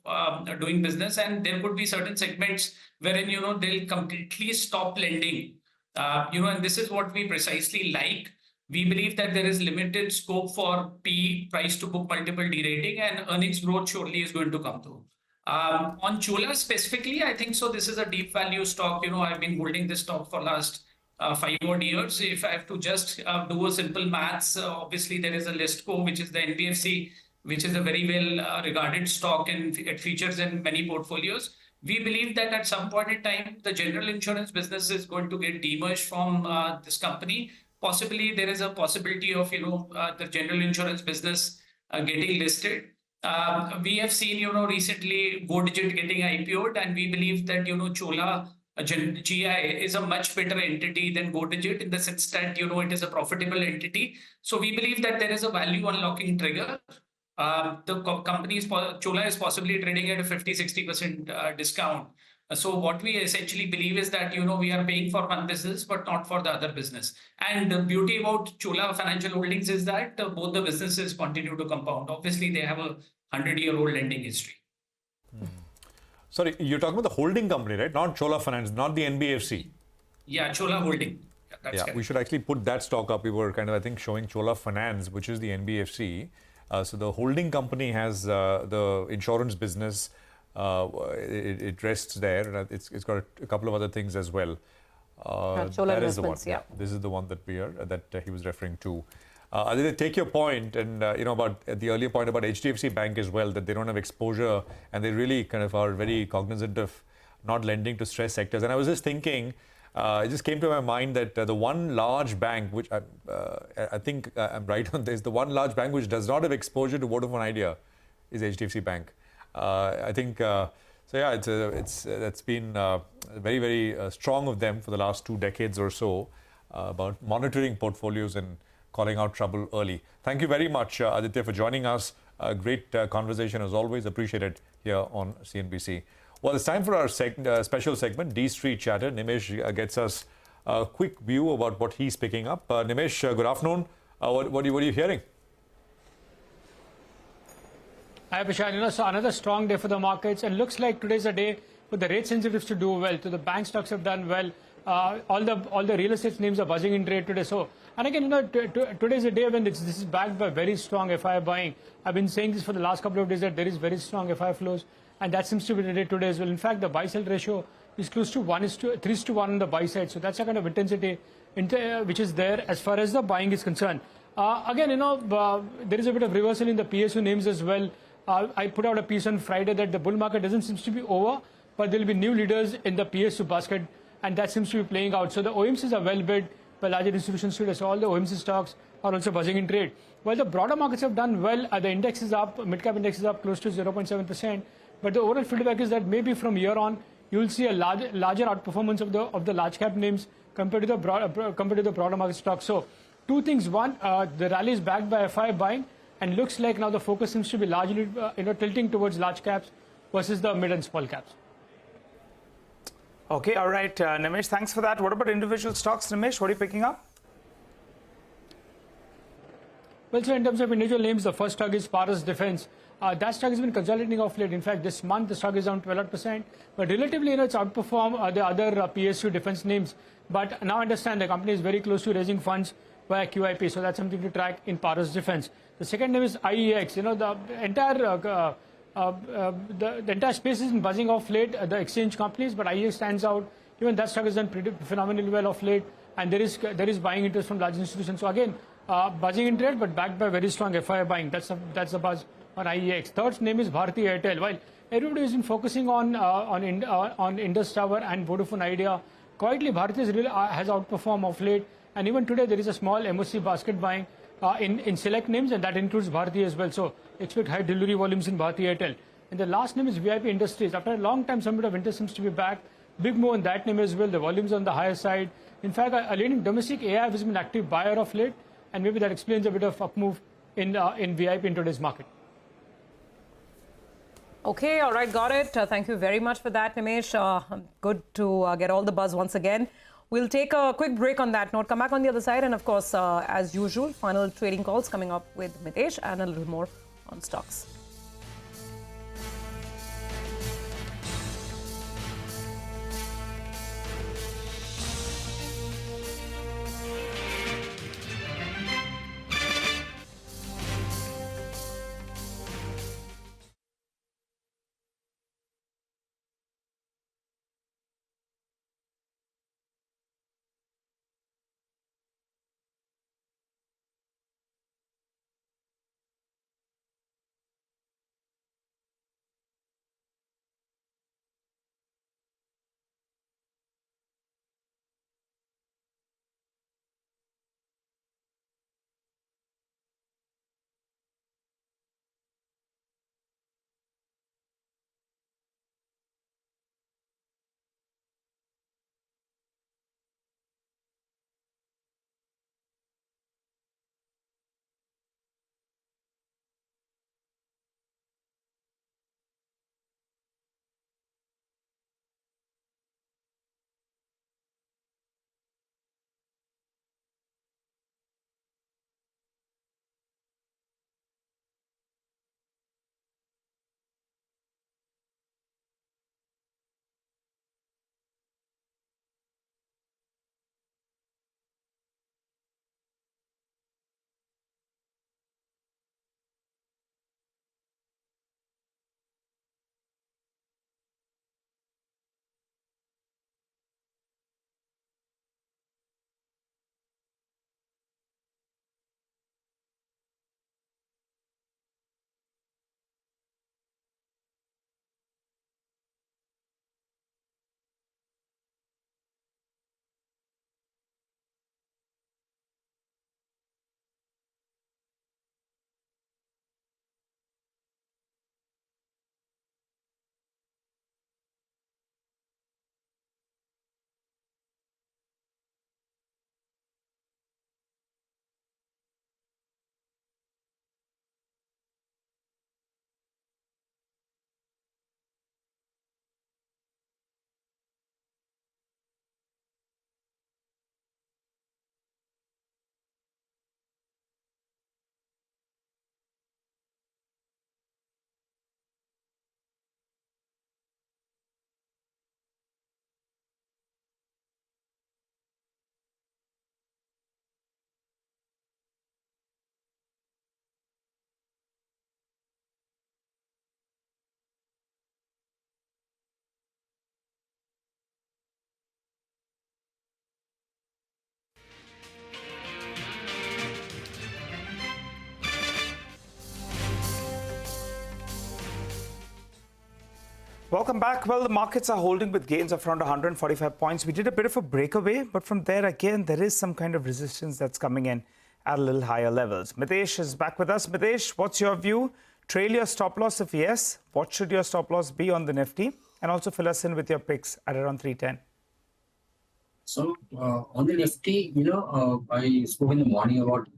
doing business. And there could be certain segments wherein, they'll completely stop lending. And this is what we precisely like. We believe that there is limited scope for P price to book multiple derating, and earnings growth surely is going to come through. On Chola specifically, I think so. This is a deep value stock. I've been holding this stock for last 5 odd years. If I have to just do a simple maths, obviously there is a Listco, which is the NBFC, which is a very well regarded stock, and it features in many portfolios. We believe that at some point in time, the general insurance business is going to get demerged from this company. Possibly there is a possibility of, the general insurance business getting listed. We have seen, recently Go Digit getting IPO'd, and we believe that, Chola GI is a much better entity than Go Digit in the sense that, it is a profitable entity. So we believe that there is a value unlocking trigger. The company Chola is possibly trading at a 50-60% discount. So what we essentially believe is that, we are paying for one business, but not for the other business. And the beauty about Chola Financial Holdings is that both the businesses continue to compound. Obviously, they have a 100-year-old lending history. Sorry, you're talking about the holding company, right? Not Chola Finance, not the NBFC. Yeah, Chola Holding. That's correct. We should actually put that stock up. We were kind of, I think, showing Chola Finance, which is the NBFC. So the holding company has the insurance business. It rests there, and it's got a couple of other things as well. Chola that is the one. yeah. This is the one that he was referring to. Aditya, take your point, and about the earlier point about HDFC Bank as well, that they don't have exposure, and they really kind of are very cognizant of not lending to stress sectors. And I was just thinking, it just came to my mind that the one large bank, which I think I'm right on this, the one large bank which does not have exposure to Vodafone Idea is HDFC Bank. I think, so yeah, that's been very, very strong of them for the last 2 decades or so about monitoring portfolios and calling out trouble early. Thank you very much, Aditya, for joining us. Great conversation as always. Appreciate it here on CNBC. Well, it's time for our special segment, D Street Chatter. Nimesh gets us a quick view about what he's picking up. Nimesh, good afternoon. What are you hearing? Hi, Vishal. So another strong day for the markets, and looks like today's a day for the rate sensitives to do well. So the bank stocks have done well. All the real estate names are buzzing in trade today. So, and again, today's a day when this is backed by very strong FI buying. I've been saying this for the last couple of days that there is very strong FI flows, and that seems to be the day today as well. In fact, the buy-sell ratio is close to 3:1 on the buy side. So that's a kind of intensity which is there as far as the buying is concerned. Again, there is a bit of reversal in the PSU names as well. I put out a piece on Friday that the bull market doesn't seem to be over, but there will be new leaders in the PSU basket, and that seems to be playing out. So the OMCs are well bid by larger institutions today. So all the OMC stocks are also buzzing in trade. While the broader markets have done well, the index is up, mid-cap index is up close to 0.7%. But the overall feedback is that maybe from here on, you will see a larger outperformance of the large cap names compared to the broader market stocks. So two things. One, the rally is backed by FI buying, and looks like now the focus seems to be largely tilting towards large caps versus the mid and small caps. Okay, all right, Nimesh, thanks for that. What about individual stocks, Nimesh? What are you picking up? Well, so in terms of individual names, the first stock is Paras Defense. That stock has been consolidating off late. In fact, this month the stock is down 12%, but relatively, it's outperformed the other PSU defense names. But now understand the company is very close to raising funds via QIP, so that's something to track in Paras Defense. The second name is IEX. The entire space is buzzing off late, the exchange companies, but IEX stands out. Even that stock has done pretty phenomenally well of late, and there is buying interest from large institutions. So again, buzzing in trade, but backed by very strong FII buying. That's the buzz on IEX. Third name is Bharti Airtel. While everybody has been focusing on Indus Tower and Vodafone Idea, quietly Bharti has outperformed of late. And even today, there is a small MOC basket buying in select names, and that includes Bharti as well. So expect high delivery volumes in Bharti Airtel. And the last name is VIP Industries. After a long time, some bit of interest seems to be back. Big move on that name as well. The volumes on the higher side. In fact, a leading domestic AIF has been an active buyer of late, and maybe that explains a bit of up move in VIP in today's market. Okay, all right, got it. Thank you very much for that, Nimesh. Good to get all the buzz once again. We'll take a quick break on that note, come back on the other side, and of course, as usual, final trading calls coming up with Mitesh and a little more on stocks. Welcome back. Well, the markets are holding with gains of around 145 points. We did a bit of a breakaway, but from there, again, there is some kind of resistance that's coming in at a little higher levels. Mitesh is back with us. Mitesh, what's your view? Trail your stop loss? If yes, what should your stop loss be on the Nifty? And also fill us in with your picks at around 310. So on the Nifty, I spoke in the morning about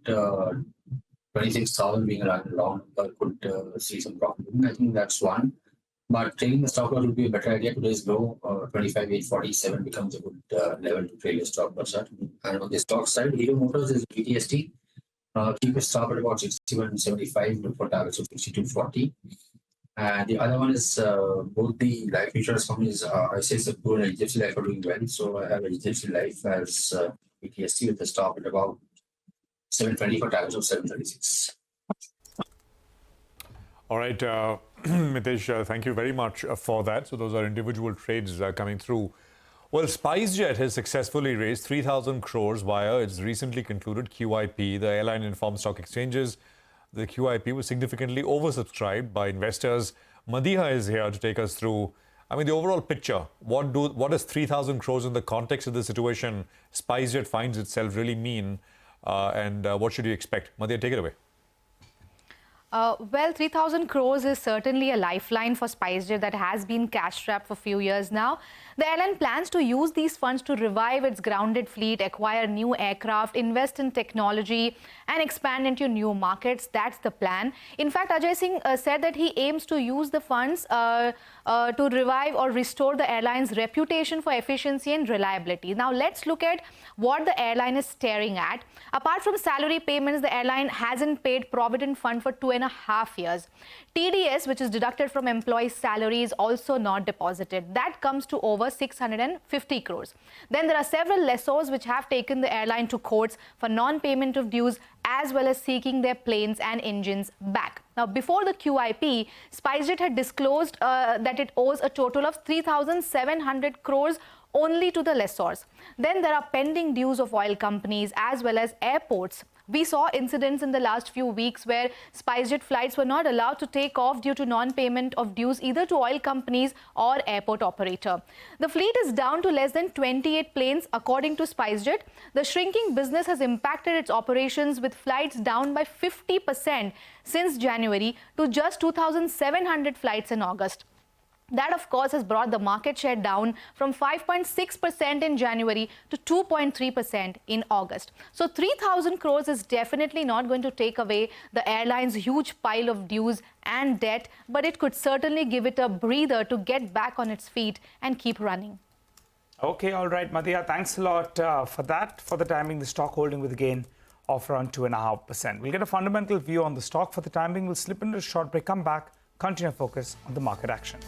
26,000 being around long, could see some profit. I think that's one. But trailing the stop loss would be a better idea. Today's low, 25,847 becomes a good level to trail your stop loss at. And on the stock side, Hero Motors is BTST. Keep it stop at about 61.75, look for targets of 62.40. And the other one is both the life insurance companies, ICICI Pru and HDFC Life are doing well. So I have HDFC Life as PTSD with the stop at about 720 for targets of 736. All right, Mitesh, thank you very much for that. So those are individual trades coming through. Well, SpiceJet has successfully raised 3,000 crores via its recently concluded QIP. The airline informed stock exchanges the QIP was significantly oversubscribed by investors. Madiha is here to take us through, the overall picture. What does 3,000 crores in the context of the situation SpiceJet finds itself really mean? And what should you expect? Madiha, take it away. Well, 3,000 crores is certainly a lifeline for SpiceJet that has been cash-strapped for a few years now. The airline plans to use these funds to revive its grounded fleet, acquire new aircraft, invest in technology, and expand into new markets. That's the plan. In fact, Ajay Singh said that he aims to use the funds to revive or restore the airline's reputation for efficiency and reliability. Now, let's look at what the airline is staring at. Apart from salary payments, the airline hasn't paid Provident Fund for 2.5 years. TDS, which is deducted from employees' salary, is also not deposited. That comes to over 650 crores. Then there are several lessors which have taken the airline to courts for non-payment of dues, as well as seeking their planes and engines back. Now, before the QIP, SpiceJet had disclosed that it owes a total of 3,700 crores only to the lessors. Then there are pending dues of oil companies as well as airports. We saw incidents in the last few weeks where SpiceJet flights were not allowed to take off due to non-payment of dues either to oil companies or airport operator. The fleet is down to less than 28 planes according to SpiceJet. The shrinking business has impacted its operations with flights down by 50% since January to just 2,700 flights in August. That, of course, has brought the market share down from 5.6% in January to 2.3% in August. So 3,000 crores is definitely not going to take away the airline's huge pile of dues and debt, but it could certainly give it a breather to get back on its feet and keep running. Okay, all right, Madhya, thanks a lot for that. For the timing, the stock holding with a gain of around 2.5%. We'll get a fundamental view on the stock. For the timing, we'll slip into a short break, come back, continue focus on the market action.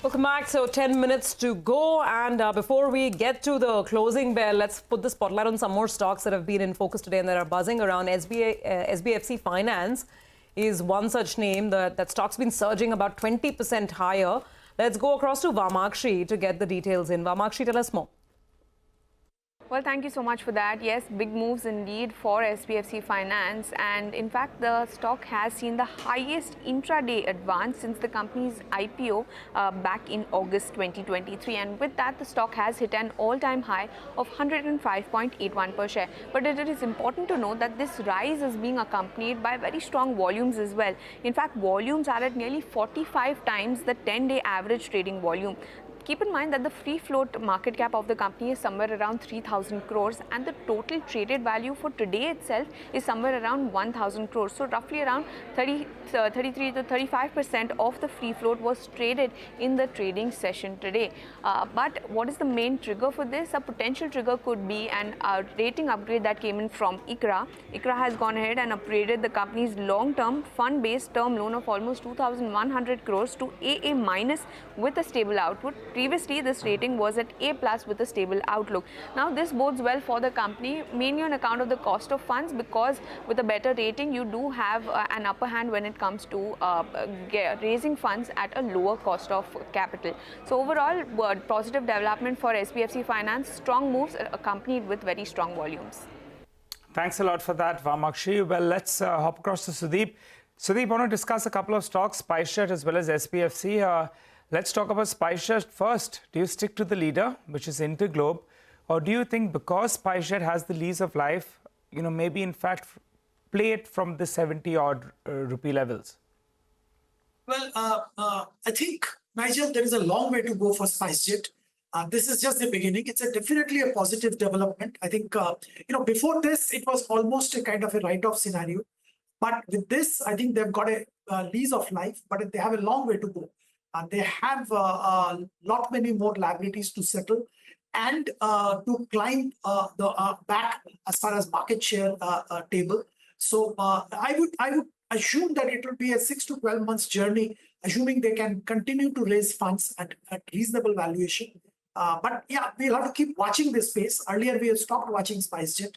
Welcome back. So 10 minutes to go. And before we get to the closing bell, let's put the spotlight on some more stocks that have been in focus today and that are buzzing around. SBFC Finance is one such name. That stock's been surging about 20% higher. Let's go across to Vamakshi to get the details in. Vamakshi, tell us more. Well, thank you so much for that. Yes, big moves indeed for SBFC Finance, and in fact the stock has seen the highest intraday advance since the company's IPO back in August 2023, and with that the stock has hit an all-time high of 105.81 per share. But it is important to note that this rise is being accompanied by very strong volumes as well. In fact, volumes are at nearly 45 times the 10-day average trading volume. Keep in mind that the free float market cap of the company is somewhere around 3,000 crores and the total traded value for today itself is somewhere around 1,000 crores. So roughly around 33 to 35% of the free float was traded in the trading session today. But what is the main trigger for this? A potential trigger could be a rating upgrade that came in from ICRA. ICRA has gone ahead and upgraded the company's long-term fund-based term loan of almost 2,100 crores to AA- with a stable output. Previously, this rating was at A+ with a stable outlook. Now, this bodes well for the company, mainly on account of the cost of funds, because with a better rating, you do have an upper hand when it comes to raising funds at a lower cost of capital. So, overall, positive development for SBFC Finance, strong moves accompanied with very strong volumes. Thanks a lot for that, Vamakshi. Well, let's hop across to Sudeep. Sudeep, I want to discuss a couple of stocks, SpiceJet as well as SBFC. Let's talk about SpiceJet first. Do you stick to the leader, which is Interglobe, or do you think because SpiceJet has the lease of life, maybe in fact play it from the 70-odd rupee levels? Well, I think, Nigel, there is a long way to go for SpiceJet. This is just the beginning. It's definitely a positive development. I think, before this, it was almost a kind of a write-off scenario. But with this, I think they've got a lease of life, but they have a long way to go. They have a lot many more liabilities to settle and to climb back as far as market share table. So I would assume that it will be a 6 to 12 months journey, assuming they can continue to raise funds at reasonable valuation. But yeah, we'll have to keep watching this space. Earlier, we have stopped watching SpiceJet.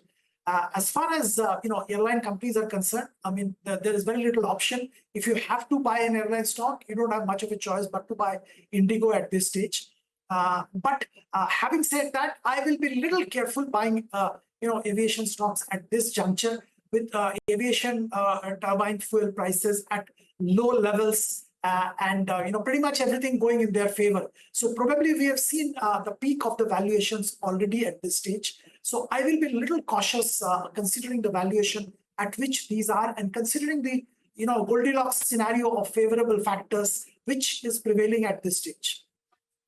As far as airline companies are concerned, I mean, there is very little option. If you have to buy an airline stock, you don't have much of a choice but to buy Indigo at this stage. But having said that, I will be a little careful buying aviation stocks at this juncture with aviation turbine fuel prices at low levels and pretty much everything going in their favor. So probably we have seen the peak of the valuations already at this stage. So I will be a little cautious considering the valuation at which these are and considering the Goldilocks scenario of favorable factors which is prevailing at this stage.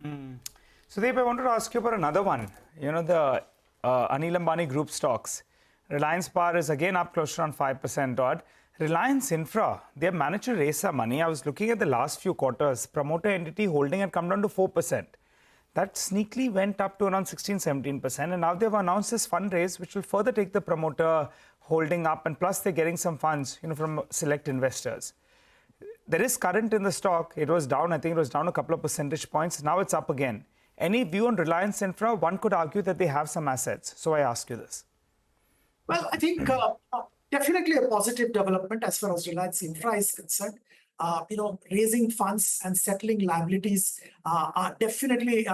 Sudeep, I wanted to ask you about another one. The Anil Ambani Group stocks. Reliance Power is again up close to around 5% odd. Reliance Infra, they have managed to raise some money. I was looking at the last few quarters. Promoter entity holding had come down to 4%. That sneakily went up to around 16-17%. And now they've announced this fundraise, which will further take the promoter holding up. And plus, they're getting some funds from select investors. There is current in the stock. It was down. I think it was down a couple of percentage points. Now it's up again. Any view on Reliance Infra? One could argue that they have some assets. So I ask you this. Well, I think definitely a positive development as far as Reliance Infra is concerned. Raising funds and settling liabilities are definitely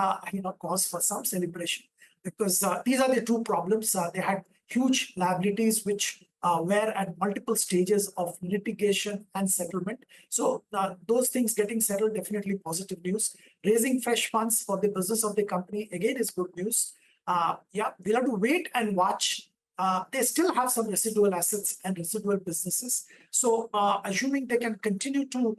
cause for some celebration because these are the two problems. They had huge liabilities which were at multiple stages of litigation and settlement. So those things getting settled, definitely positive news. Raising fresh funds for the business of the company, again, is good news. We'll have to wait and watch. They still have some residual assets and residual businesses. So assuming they can continue to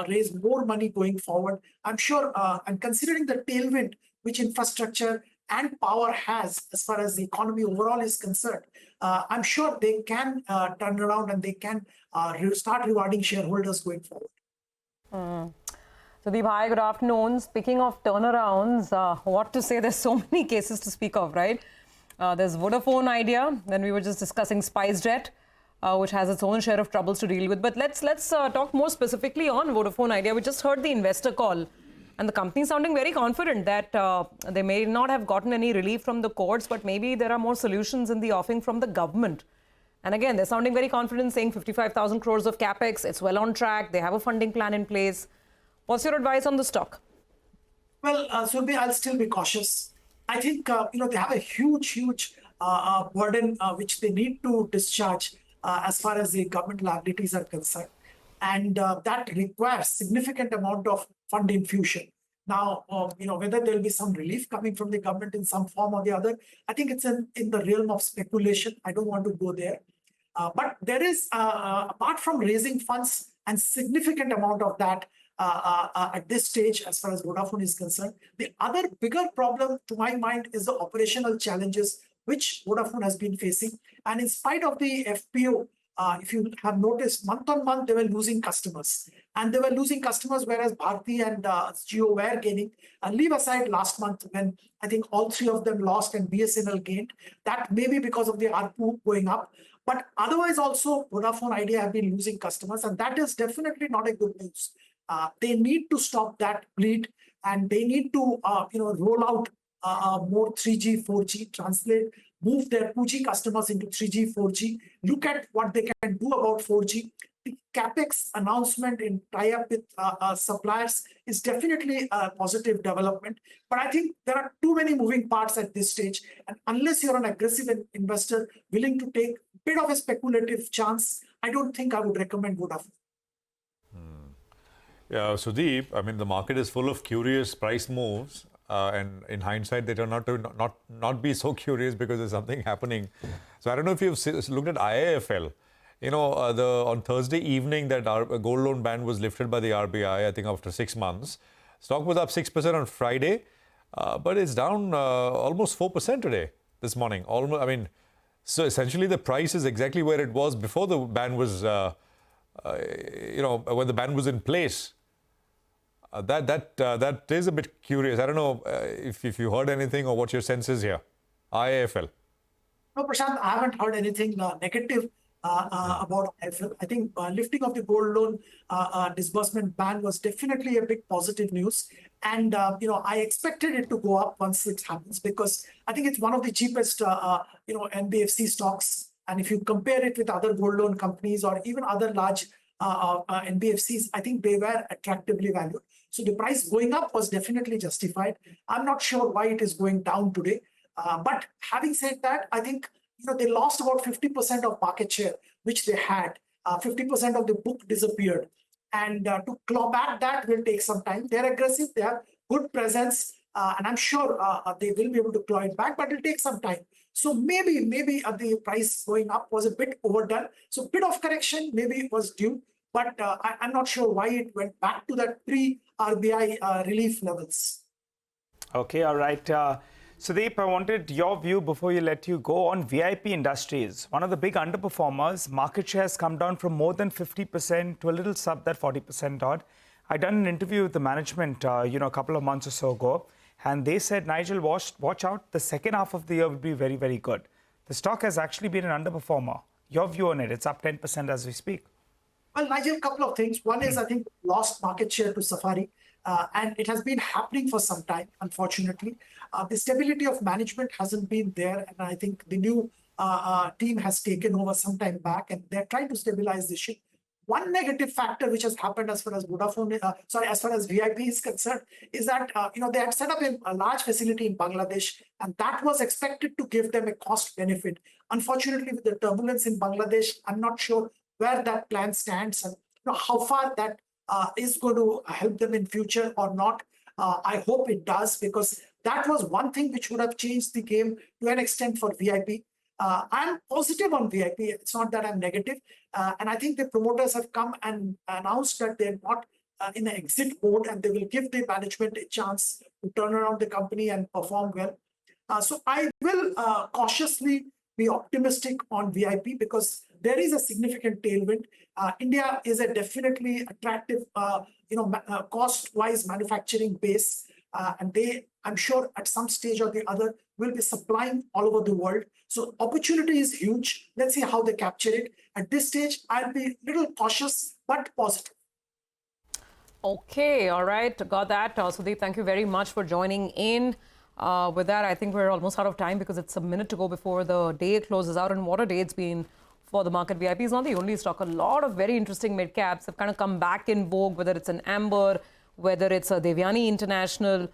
raise more money going forward, I'm sure, and considering the tailwind which infrastructure and power has as far as the economy overall is concerned, I'm sure they can turn around and they can start rewarding shareholders going forward. Sudeep, hi, good afternoon. Speaking of turnarounds, what to say? There's so many cases to speak of, right? There's Vodafone Idea. Then we were just discussing SpiceJet, which has its own share of troubles to deal with. But let's talk more specifically on Vodafone Idea. We just heard the investor call And the company is sounding very confident that they may not have gotten any relief from the courts, but maybe there are more solutions in the offing from the government. And again, they're sounding very confident, saying 55,000 crores of Capex. It's well on track. They have a funding plan in place. What's your advice on the stock? Well, Surbi, I'll still be cautious. I think, they have a huge burden which they need to discharge as far as the government liabilities are concerned. And that requires significant amount of fund infusion. Now, whether there will be some relief coming from the government in some form or the other, I think it's in the realm of speculation. I don't want to go there. But there is, apart from raising funds and significant amount of that at this stage, as far as Vodafone is concerned, the other bigger problem to my mind is the operational challenges which Vodafone has been facing. And in spite of the FPO, if you have noticed, month on month, they were losing customers. And they were losing customers, whereas Bharti and Jio were gaining. And leave aside last month when I think all three of them lost and BSNL gained. That may be because of the ARPU going up. But otherwise also, Vodafone Idea have been losing customers. And that is definitely not a good news. They need to stop that bleed. And they need to roll out more 3G, 4G, move their 2G customers into 3G, 4G, look at what they can do about 4G. The Capex announcement in tie-up with suppliers is definitely a positive development. But I think there are too many moving parts at this stage. And unless you're an aggressive investor willing to take a bit of a speculative chance, I don't think I would recommend Vodafone. Yeah, Sudeep, I mean, the market is full of curious price moves. And in hindsight, they turn out to not be so curious because there's something happening. So I don't know if you've looked at IIFL. On Thursday evening, that gold loan ban was lifted by the RBI, I think after 6 months. Stock was up 6% on Friday, but it's down almost 4% today, this morning. So essentially the price is exactly where it was before the ban was, when the ban was in place. That is a bit curious. I don't know if you heard anything or what your sense is here. IIFL. No, Prashant, I haven't heard anything negative about IIFL. I think lifting of the gold loan disbursement ban was definitely a big positive news. And, I expected it to go up once it happens because I think it's one of the cheapest, NBFC stocks. And if you compare it with other gold loan companies or even other large NBFCs, I think they were attractively valued. So the price going up was definitely justified. I'm not sure why it is going down today. But having said that, I think they lost about 50% of market share, which they had. 50% of the book disappeared. And to claw back that will take some time. They're aggressive. They have good presence. And I'm sure they will be able to claw it back, but it'll take some time. So maybe the price going up was a bit overdone. So a bit of correction maybe was due. But I'm not sure why it went back to that pre-RBI relief levels. Okay, all right. Sudeep, I wanted your view before you let you go on VIP Industries. One of the big underperformers, market share has come down from more than 50% to a little sub that 40% odd. I done an interview with the management, a couple of months or so ago, and they said, Nigel, watch out. The second half of the year will be very, very good. The stock has actually been an underperformer. Your view on it? It's up 10% as we speak. Well, Nigel, a couple of things. One is, I think, lost market share to Safari. And it has been happening for some time, unfortunately. The stability of management hasn't been there. And I think the new team has taken over some time back, and they're trying to stabilize the ship. One negative factor which has happened as far as as far as VIP is concerned, is that they had set up a large facility in Bangladesh, and that was expected to give them a cost benefit. Unfortunately, with the turbulence in Bangladesh, I'm not sure where that plan stands and how far that is going to help them in future or not. I hope it does, because that was one thing which would have changed the game to an extent for VIP. I'm positive on VIP. It's not that I'm negative. And I think the promoters have come and announced that they're not in an exit mode, and they will give the management a chance to turn around the company and perform well. So I will cautiously be optimistic on VIP, because there is a significant tailwind. India is a definitely attractive, cost-wise manufacturing base. And they, I'm sure at some stage or the other, will be supplying all over the world. So opportunity is huge. Let's see how they capture it. At this stage, I'll be a little cautious, but positive. Okay, all right, got that. Sudeep, thank you very much for joining in. With that, I think we're almost out of time because it's a minute to go before the day closes out. And what a day it's been for the market. VIP is not the only stock. A lot of very interesting mid caps have kind of come back in vogue, whether it's an Amber, whether it's a Devyani International,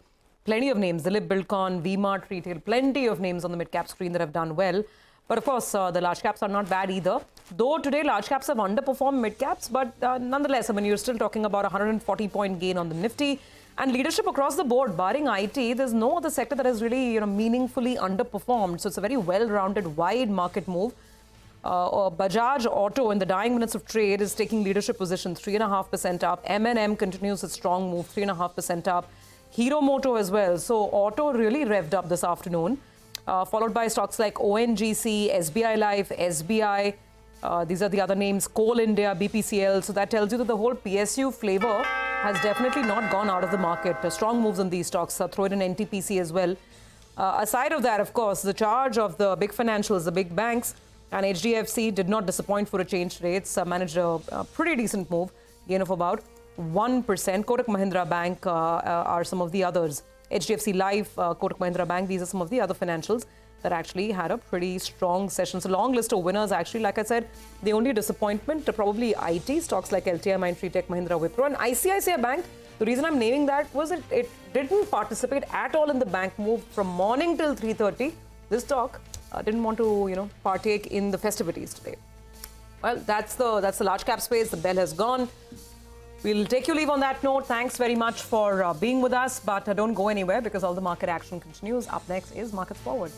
plenty of names, Dilip Bilcon, V-Mart Retail, plenty of names on the mid cap screen that have done well. But of course, the large caps are not bad either. Though today large caps have underperformed mid caps, but nonetheless, I mean, you're still talking about a 140-point gain on the Nifty. And leadership across the board, barring IT, there's no other sector that has really, meaningfully underperformed. So it's a very well-rounded, wide market move. Bajaj Auto in the dying minutes of trade is taking leadership position, 3.5% up. M&M continues its strong move, 3.5% up. Hero Moto as well. So auto really revved up this afternoon. Followed by stocks like ONGC, SBI Life, SBI. These are the other names, Coal India, BPCL. So that tells you that the whole PSU flavor has definitely not gone out of the market. Strong moves on these stocks. Throw in an NTPC as well. Aside of that, of course, the charge of the big financials, the big banks, and HDFC did not disappoint for a change today. It's managed a pretty decent move, gain of about 1%. Kotak Mahindra Bank are some of the others. HDFC Life, Kotak Mahindra Bank, these are some of the other financials that actually had a pretty strong session. So long list of winners actually, like I said, the only disappointment probably IT, stocks like LTI, Mindtree, Tech Mahindra, Wipro, and ICICI Bank. The reason I'm naming that was it didn't participate at all in the bank move from morning till 3:30. This stock didn't want to, partake in the festivities today. Well, that's the large cap space. The bell has gone. We'll take you leave on that note. Thanks very much for being with us, but don't go anywhere because all the market action continues. Up next is Markets Forward.